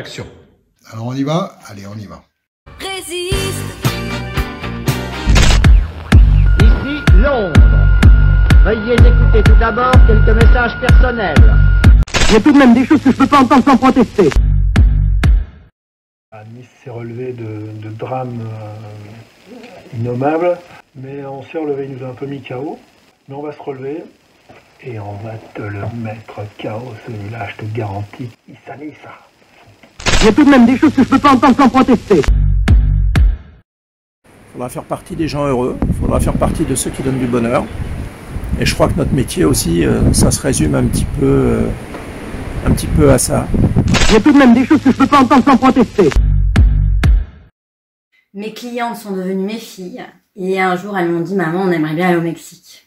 Action. Alors on y va? Allez, on y va. Résiste. Ici Londres. Veuillez écouter tout d'abord quelques messages personnels. Il y a tout de même des choses que je peux pas entendre sans protester. Nice s'est relevé de drames innommables, mais on s'est relevé, il nous a un peu mis KO, mais on va se relever et on va te le mettre KO, celui-là, je te garantis, il s'annule ça. Il y a tout de même des choses que je peux pas entendre sans protester. Il faudra faire partie des gens heureux, il faudra faire partie de ceux qui donnent du bonheur. Et je crois que notre métier aussi, ça se résume un petit peu à ça. Il y a tout de même des choses que je peux pas entendre sans protester. Mes clientes sont devenues mes filles. Et un jour, elles m'ont dit, maman, on aimerait bien aller au Mexique.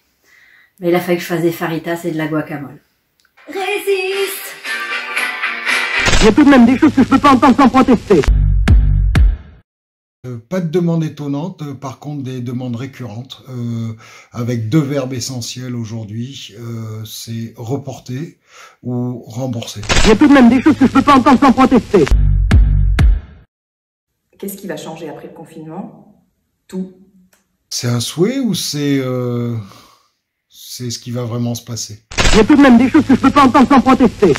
Mais il a fallu que je fasse des faritas et de la guacamole. Résiste! Il y a tout de même des choses que je peux pas entendre sans protester. Pas de demande étonnante, par contre des demandes récurrentes, avec deux verbes essentiels aujourd'hui, c'est reporter ou rembourser. Il y a tout de même des choses que je peux pas entendre sans protester. Qu'est-ce qui va changer après le confinement? Tout. C'est un souhait ou c'est ce qui va vraiment se passer? Il y a tout de même des choses que je peux pas entendre sans protester.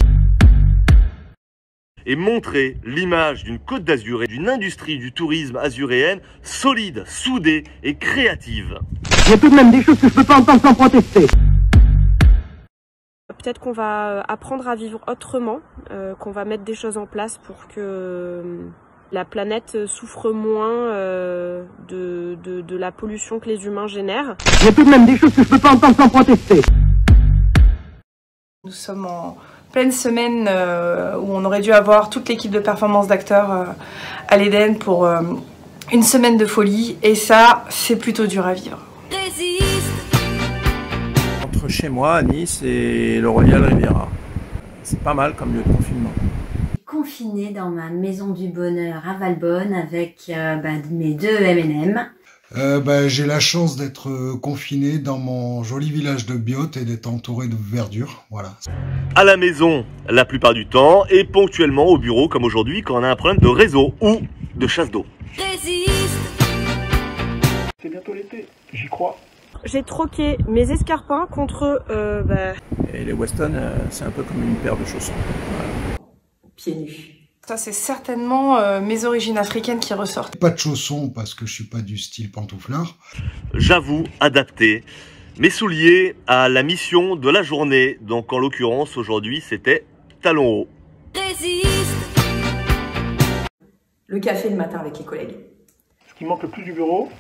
Et montrer l'image d'une Côte d'Azur et d'une industrie du tourisme azuréenne solide, soudée et créative. Il y a tout de même des choses que je peux pas entendre sans protester. Peut-être qu'on va apprendre à vivre autrement, qu'on va mettre des choses en place pour que la planète souffre moins de la pollution que les humains génèrent. Il y a tout de même des choses que je peux pas entendre sans protester. Nous sommes en pleine semaine où on aurait dû avoir toute l'équipe de performance d'acteurs à l'Éden pour une semaine de folie. Et ça, c'est plutôt dur à vivre. Résiste. Entre chez moi, Nice et le Royal Riviera. C'est pas mal comme lieu de confinement. Confinée dans ma maison du bonheur à Valbonne avec mes deux M&M. J'ai la chance d'être confiné dans mon joli village de Biot et d'être entouré de verdure, voilà. À la maison, la plupart du temps, et ponctuellement au bureau, comme aujourd'hui, quand on a un problème de réseau ou de chasse d'eau. Résiste. C'est bientôt l'été, j'y crois. J'ai troqué mes escarpins contre... Et les Weston, c'est un peu comme une paire de chaussons. Voilà. Pieds nus. Ça, c'est certainement mes origines africaines qui ressortent. Pas de chaussons parce que je suis pas du style pantouflard. J'avoue, adapter mes souliers à la mission de la journée. Donc en l'occurrence, aujourd'hui, c'était talons hauts. Résiste. Le café le matin avec les collègues. Ce qui manque le plus du bureau,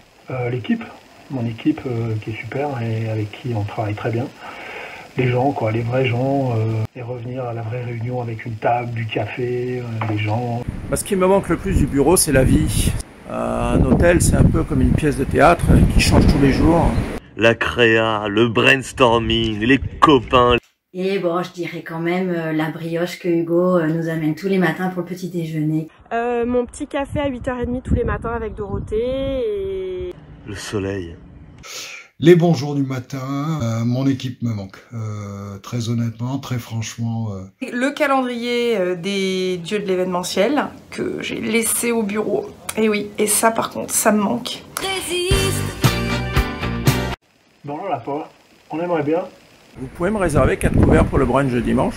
l'équipe. Mon équipe qui est super et avec qui on travaille très bien. Les gens, quoi, les vrais gens, et revenir à la vraie réunion avec une table, du café, les gens. Ce qui me manque le plus du bureau, c'est la vie. Un hôtel, c'est un peu comme une pièce de théâtre qui change tous les jours. La créa, le brainstorming, les copains. Et bon, je dirais quand même la brioche que Hugo nous amène tous les matins pour le petit déjeuner. Mon petit café à 8h30 tous les matins avec Dorothée et... Le soleil. Les bons jours du matin, mon équipe me manque. Très honnêtement, très franchement. Le calendrier des dieux de l'événementiel que j'ai laissé au bureau. Et oui, et ça par contre, ça me manque. Résiste. Bon, on l'a pas. On aimerait bien. Vous pouvez me réserver 4 couverts pour le brunch dimanche.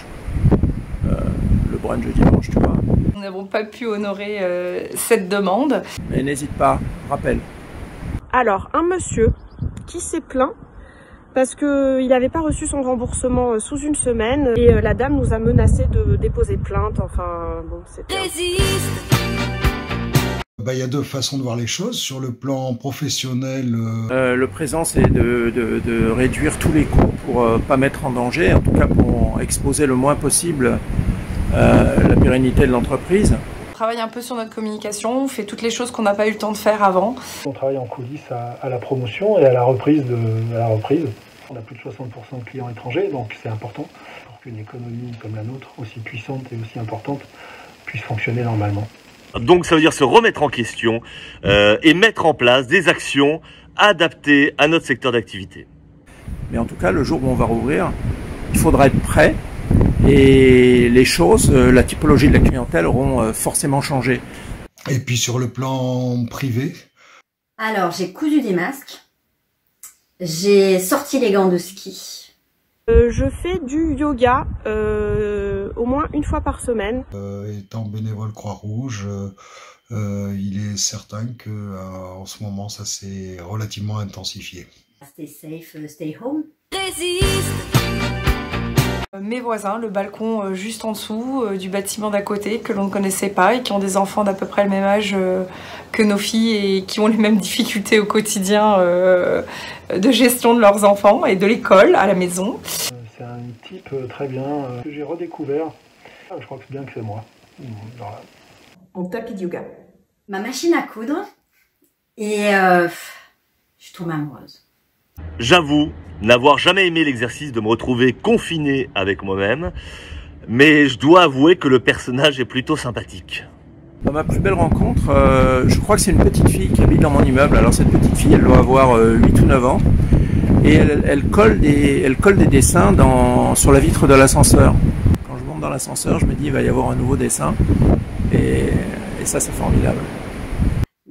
Le brunch dimanche, tu vois. Nous n'avons pas pu honorer cette demande. Mais n'hésite pas, rappelle. Alors, un monsieur qui s'est plaint parce qu'il n'avait pas reçu son remboursement sous une semaine et la dame nous a menacé de déposer plainte. Enfin, bon, c'était... Résiste. Il y a deux façons de voir les choses. Sur le plan professionnel... Le présent, c'est de réduire tous les coûts pour pas mettre en danger, en tout cas pour exposer le moins possible la pérennité de l'entreprise. On travaille un peu sur notre communication, on fait toutes les choses qu'on n'a pas eu le temps de faire avant. On travaille en coulisses à la promotion et à la reprise. On a plus de 60% de clients étrangers, donc c'est important pour qu'une économie comme la nôtre, aussi puissante et aussi importante, puisse fonctionner normalement. Donc ça veut dire se remettre en question et mettre en place des actions adaptées à notre secteur d'activité. Mais en tout cas, le jour où on va rouvrir, il faudra être prêt et les choses, la typologie de la clientèle auront forcément changé. Et puis sur le plan privé? Alors, j'ai cousu des masques, j'ai sorti les gants de ski. Je fais du yoga au moins une fois par semaine. Étant bénévole Croix-Rouge, il est certain que en ce moment, ça s'est relativement intensifié. Stay safe, stay home. Mes voisins, le balcon juste en dessous du bâtiment d'à côté que l'on ne connaissait pas et qui ont des enfants d'à peu près le même âge que nos filles et qui ont les mêmes difficultés au quotidien de gestion de leurs enfants et de l'école à la maison. C'est un type très bien que j'ai redécouvert. Je crois que c'est bien que c'est moi. Voilà. Mon tapis de yoga. Ma machine à coudre et je suis tombée amoureuse. J'avoue n'avoir jamais aimé l'exercice de me retrouver confiné avec moi-même, mais je dois avouer que le personnage est plutôt sympathique. Dans ma plus belle rencontre, je crois que c'est une petite fille qui habite dans mon immeuble. Alors cette petite fille, elle doit avoir 8 ou 9 ans, et elle colle des dessins sur la vitre de l'ascenseur. Quand je monte dans l'ascenseur, je me dis il va y avoir un nouveau dessin, et ça c'est formidable.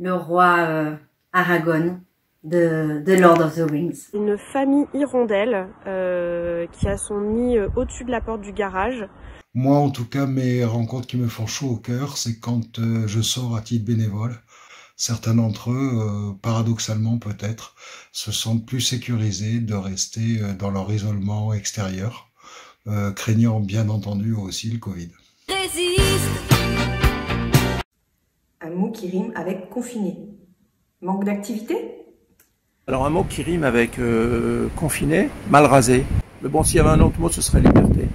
Le roi Aragorn de Lord of the Rings. Une famille hirondelle qui a son nid au-dessus de la porte du garage. Moi, en tout cas, mes rencontres qui me font chaud au cœur, c'est quand je sors à titre bénévole. Certains d'entre eux, paradoxalement peut-être, se sentent plus sécurisés de rester dans leur isolement extérieur, craignant bien entendu aussi le Covid. Un mot qui rime avec confiné. Manque d'activité? Alors un mot qui rime avec confiné, mal rasé. Mais bon, s'il y avait un autre mot, ce serait liberté.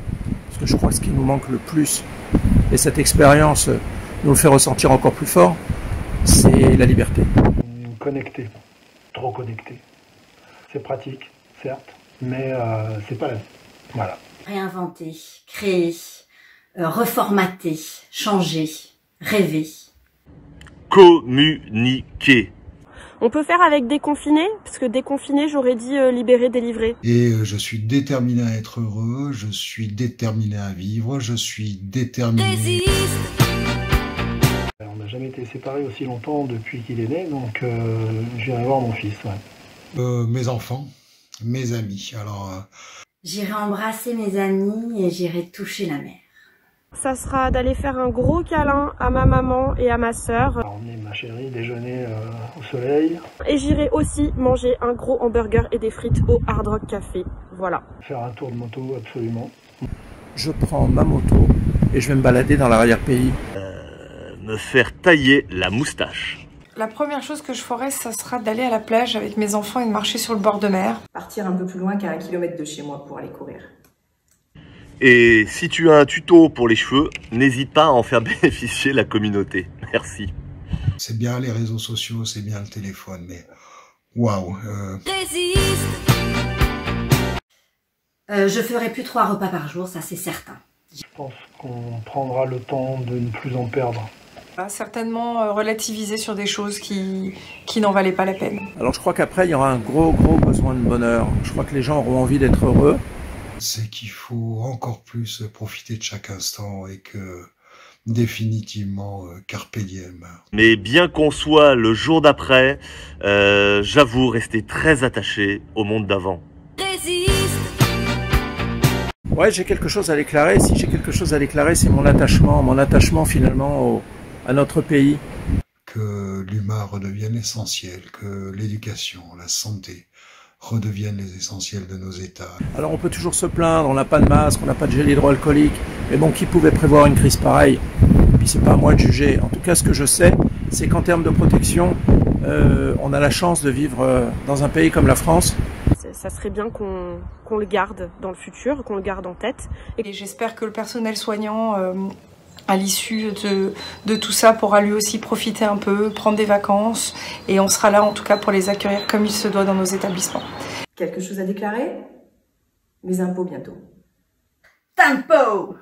Parce que je crois que ce qui nous manque le plus, et cette expérience nous le fait ressentir encore plus fort, c'est la liberté. Connecté, trop connecté. C'est pratique, certes, mais c'est pas la vie. Voilà. Réinventer, créer, reformater, changer, rêver. Communiquer. On peut faire avec déconfiné, parce que déconfiné, j'aurais dit libéré, délivré. Et je suis déterminé à être heureux, je suis déterminé à vivre, je suis déterminé... On n'a jamais été séparés aussi longtemps depuis qu'il est né, donc j'irai voir mon fils. Ouais. Mes enfants, mes amis, alors... J'irai embrasser mes amis et j'irai toucher la mer. Ça sera d'aller faire un gros câlin à ma maman et à ma sœur. Emmener ma chérie déjeuner au soleil. Et j'irai aussi manger un gros hamburger et des frites au Hard Rock Café. Voilà. Faire un tour de moto, absolument. Je prends ma moto et je vais me balader dans l'arrière-pays. Me faire tailler la moustache. La première chose que je ferai, ça sera d'aller à la plage avec mes enfants et de marcher sur le bord de mer. Partir un peu plus loin qu'à 1 kilomètre de chez moi pour aller courir. Et si tu as un tuto pour les cheveux, n'hésite pas à en faire bénéficier la communauté. Merci. C'est bien les réseaux sociaux, c'est bien le téléphone, mais waouh. Je ferai plus 3 repas par jour, ça c'est certain. Je pense qu'on prendra le temps de ne plus en perdre. Certainement relativiser sur des choses qui n'en valaient pas la peine. Alors je crois qu'après, il y aura un gros besoin de bonheur. Je crois que les gens auront envie d'être heureux. C'est qu'il faut encore plus profiter de chaque instant et que définitivement carpe diem. Mais bien qu'on soit le jour d'après, j'avoue rester très attaché au monde d'avant. Ouais, j'ai quelque chose à déclarer. Si j'ai quelque chose à déclarer, c'est mon attachement finalement à notre pays. Que l'humain redevienne essentiel, que l'éducation, la santé redeviennent les essentiels de nos États. Alors on peut toujours se plaindre, on n'a pas de masque, on n'a pas de gel hydroalcoolique, mais bon, qui pouvait prévoir une crise pareille? Et puis c'est pas à moi de juger. En tout cas, ce que je sais, c'est qu'en termes de protection, on a la chance de vivre dans un pays comme la France. Ça serait bien qu'on le garde dans le futur, qu'on le garde en tête. Et j'espère que le personnel soignant, à l'issue de tout ça, pourra lui aussi profiter un peu, prendre des vacances, et on sera là en tout cas pour les accueillir comme il se doit dans nos établissements. Quelque chose à déclarer? Mes impôts bientôt. Tempo!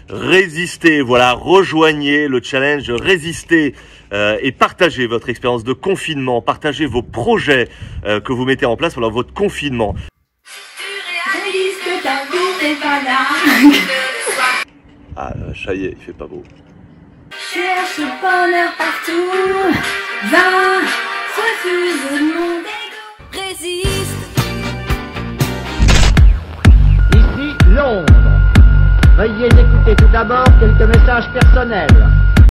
Résistez, voilà, rejoignez le challenge Résistez et partagez votre expérience de confinement, partagez vos projets que vous mettez en place pendant votre confinement. Résiste l'amour n'est pas là. Ah, ça y est, il fait pas beau. Cherche le bonheur partout. Va, refuse mon égo. Résiste. Ici Londres. Veuillez écouter tout d'abord quelques messages personnels.